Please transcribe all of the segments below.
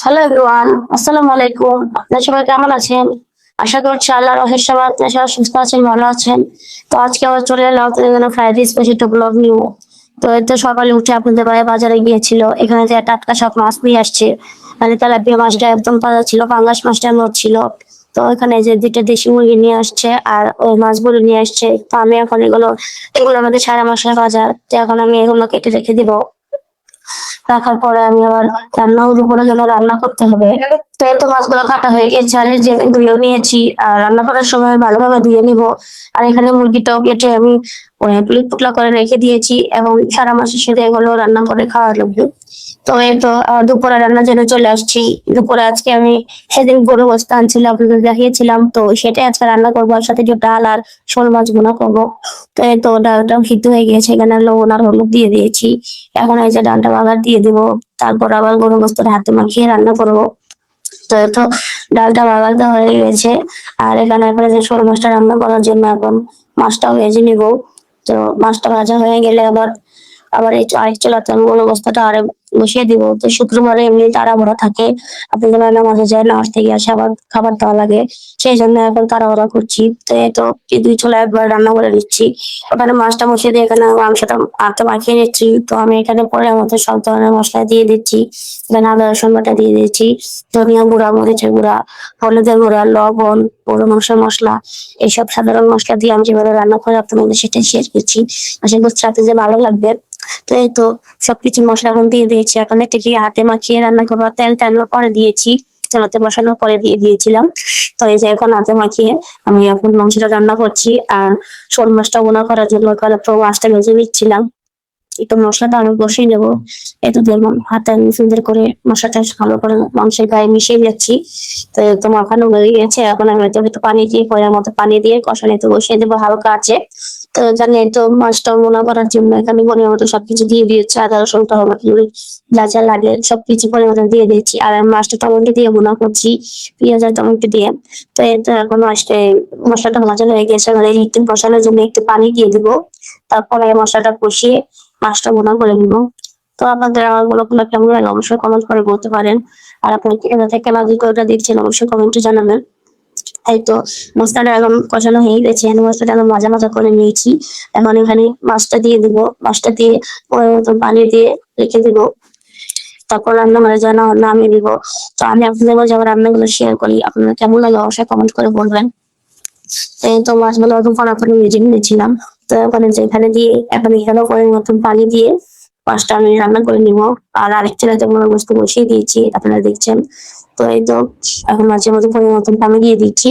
Hello everyone, আসসালামু আলাইকুম। আপনারা সবাই কেমন আছেন? আশা করছি আল্লাহর অশেষ সেবায় আপনারা সবাই সুস্থ আছেন, ভালো আছেন। তো আজকে আবার চলে এলাম আপনাদের জন্য ফ্রাইড রাইস স্পেশাল একটা ব্লগ নিয়ে। তো এই তো সকালে উঠে আপনাদের ভাই বাজারে গিয়েছিল, এখানে যে টাটকা সব মাছ নিয়ে আসছে। মানে তেলাপিয়া মাছটা একদম তাজা ছিল, পাঙ্গাস মাছটা নর ছিল। তো এখানে যে দুইটা দেশি মুরগি নিয়ে আসছে আর ওই মাছগুলো নিয়ে আসছে। তো আমি এখন এগুলো আমাদের সারা মাসের বাজার, তো এখন আমি এগুলো কেটে রেখে দিব। রাখার পরে আমি আবার দুপুরের জন্য রান্না করতে হবে। তো এই তো মাছগুলো কাটা হয়ে গেছে আর এই যে ধুয়েও নিয়েছি, আর রান্না করার সময় ভালোভাবে ধুয়ে নিব। আর এখানে মুরগিটাও কেটে আমি টুকরা টুকরা করে রেখে দিয়েছি এবং সারা মাসের সাথে এগুলো রান্না করে খাওয়া লাগবে। তো এই তো দুপুরে রান্নার জন্য চলে আসছি। দুপুরে আজকে আমি সেদিন গরু গোস্ত আনছিলাম, আপনাদের দেখিয়েছিলাম, তো সেটাই আজকে রান্না করবো। আর সাথে যে ডাল আর শোল মাছ ভুনা করবো। তো এই তো ডালটা সিদ্ধ হয়ে গিয়েছে, এখানে লবণ আর হলুদ দিয়ে দিয়েছি। এখন এই যে ডালটা বাগার দিয়ে দিব, তারপর আবার গরু গোস্তটা হাতে মাখিয়ে রান্না করবো। তো এই তো ডালটা বাগার দেওয়া হয়ে গেছে। আর এখানে এবারে যে শোল মাছটা রান্না করার জন্য এখন মাছটাও ভেজে নিব। তো মাছটা ভাজা হয়ে গেলে আবার আবার এই আরেক চুলাতে আমি গরু গোস্তটা আরে বসিয়ে দিব। তো শুক্রবারে এমনি তাড়াহুড়া থাকে, আপনাদের নামাজে যায়, নামাজ থেকে আসে আবার খাবার দেওয়া লাগে, সেই জন্য এখন তাড়াহুড়া করছি। তো এই তো এই দুই চুলা একবার রান্না করে নিচ্ছি। ওখানে মাছটা বসিয়ে দিয়ে এখানে মাংসটা আটটা মাখিয়ে নিচ্ছি। তো আমি এখানে পরে মতো সব ধরনের মশলা দিয়ে দিচ্ছি। এখানে আদা রসুন বাটা দিয়ে দিচ্ছি, ধনিয়া গুঁড়া, মরিচের গুঁড়া, হলুদের গুঁড়া, লবণ, গরু মাংসের মশলা, এইসব সাধারণ মশলা দিয়ে আমি যেভাবে রান্না করে আপনাদের সেটাই শেয়ার করছি। আশা করছি আপনাদের যে ভালো লাগবে। তো এই তো সবকিছু মশলা এখন দিয়ে দিয়েছি, এখন এটা কি হাতে মাখিয়ে রান্না করবো। তেল টানোর পরে দিয়েছি, তেলাতে বসানোর পরে দিয়ে দিয়েছিলাম। তো এই যে এখন হাতে মাখিয়ে আমি এখন মাংসটা রান্না করছি। আর শোল মাছটা ভুনা করার জন্য তো মাছটা ভেজে নিচ্ছিলাম। একটু মশলাটা আমি কষিয়ে নেবো। এই তো দেখুন হাতে আমি সুন্দর করে মশলাটা ভালো করে মাংসের গায়ে মিশিয়ে যাচ্ছি। তো একদম মাখানো হয়ে গেছে, এখন আমি একটু পানি দিয়ে পরের মতো পানি দিয়ে কষানো তো বসিয়ে দেবো হালকা আছে। তো জানি তো মাছটা ভুনা করার জন্য এখানে পরিমাণ মতো সবকিছু দিয়ে দিয়েছি, আদা রসুন টমেটো যা যা লাগে সবকিছু পরিমাণ মতো দিয়ে দিয়েছি। আর আমি মাছটা টমেটো দিয়ে ভুনা করছি, পেঁয়াজ আর টমেটো দিয়ে। তো এই তো এখন মাছটা মশলাটা ভাজা হয়ে গেছে, এবার এই একটু কষানোর জন্য একটু পানি দিয়ে দিব। তারপরে মশলাটা কষিয়ে মাছটা ভুনা করে নিব। তো আপনাদের আমার গুলো কেমন লাগে অবশ্যই কমেন্ট করে বলতে পারেন। আর আপনি এটা থেকে ওটা দিচ্ছেন অবশ্যই কমেন্টে জানাবেন। এই তো মশলাটা এখন কষানো হয়ে গেছে, আমি মশলাটা এখন মাজা মাজা করে নিয়েছি। এখন এখানে মাছটা দিয়ে দিব, মাছটা দিয়ে ওর মতো পানি দিয়ে রেখে দিব। তারপর রান্না হয়ে যায় না নামিয়ে দিব। তো আমি আপনাদের মাঝে আমার রান্নাগুলো শেয়ার করি, আপনারা কেমন লাগে অবশ্যই কমেন্ট করে বলবেন। এই তো মাছগুলো একদম ফটাফট ভেজে নিয়েছিলাম। তো ওখানে যেখানে দিয়ে এখন এখানেও করে মতন পানি দিয়ে মাছটা আমি রান্না করে নিব। আর আরেক চুলাতে কোনো বস্তু বসিয়ে দিয়েছি, আপনারা দেখছেন। তো এই তো এখন মাছের মধ্যে পরিমাণ মতন পানি দিয়ে দিচ্ছি,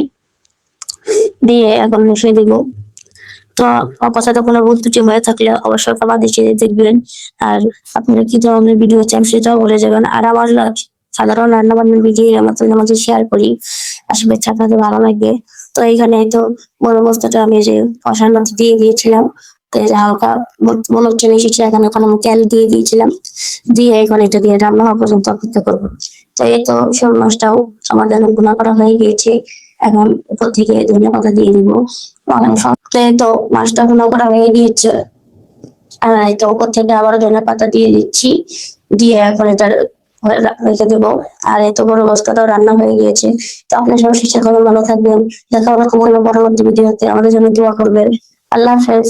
দিয়ে এখন মিশিয়ে দিব। তো আমার সাথে কোনো ভুল ত্রুটি হয়ে থাকলে অবশ্যই ক্ষমা দৃষ্টিতে দেখবেন। আর আপনারা কি ধরনের ভিডিও চান সেটাও বলে যাবেন। আর আমার সাধারণ রান্না বান্নার ভিডিও আমাদের মাঝে শেয়ার করি, আসলে আপনাদের ভালো লাগবে। তো এইখানে তো বড় বস্তাটা আমি যে কষার মধ্যে দিয়ে দিয়েছিলাম। তো এই যে হালকা মনে হচ্ছে এসেছে, এখানে ওখানে আমি তেল দিয়ে দিয়েছিলাম, দিয়ে এখন এটা দিয়ে রান্না হওয়া পর্যন্ত অপেক্ষা করবো। তো এই তো শোল মাছটাও আমাদের গুণা করা হয়ে গিয়েছে, এখন উপর থেকে ধনিয়া পাতা দিয়ে দিব। সপ্তাহে তো মাছটা গুঁড়ো করা হয়ে গিয়েছে, আর এই তো উপর থেকে আবার ধনিয়া পাতা দিয়ে দিচ্ছি, দিয়ে এখন এটা রেখে দেবো। আর এই তো বড় মশলাটাও রান্না হয়ে গিয়েছে। তো আপনার সবাই শেষে ভালো থাকবেন, দেখা হবে কোনো পরবর্তী ভিডিওতে, আমাদের জন্য দোয়া করবেন। আল্লাহ হাফেজ।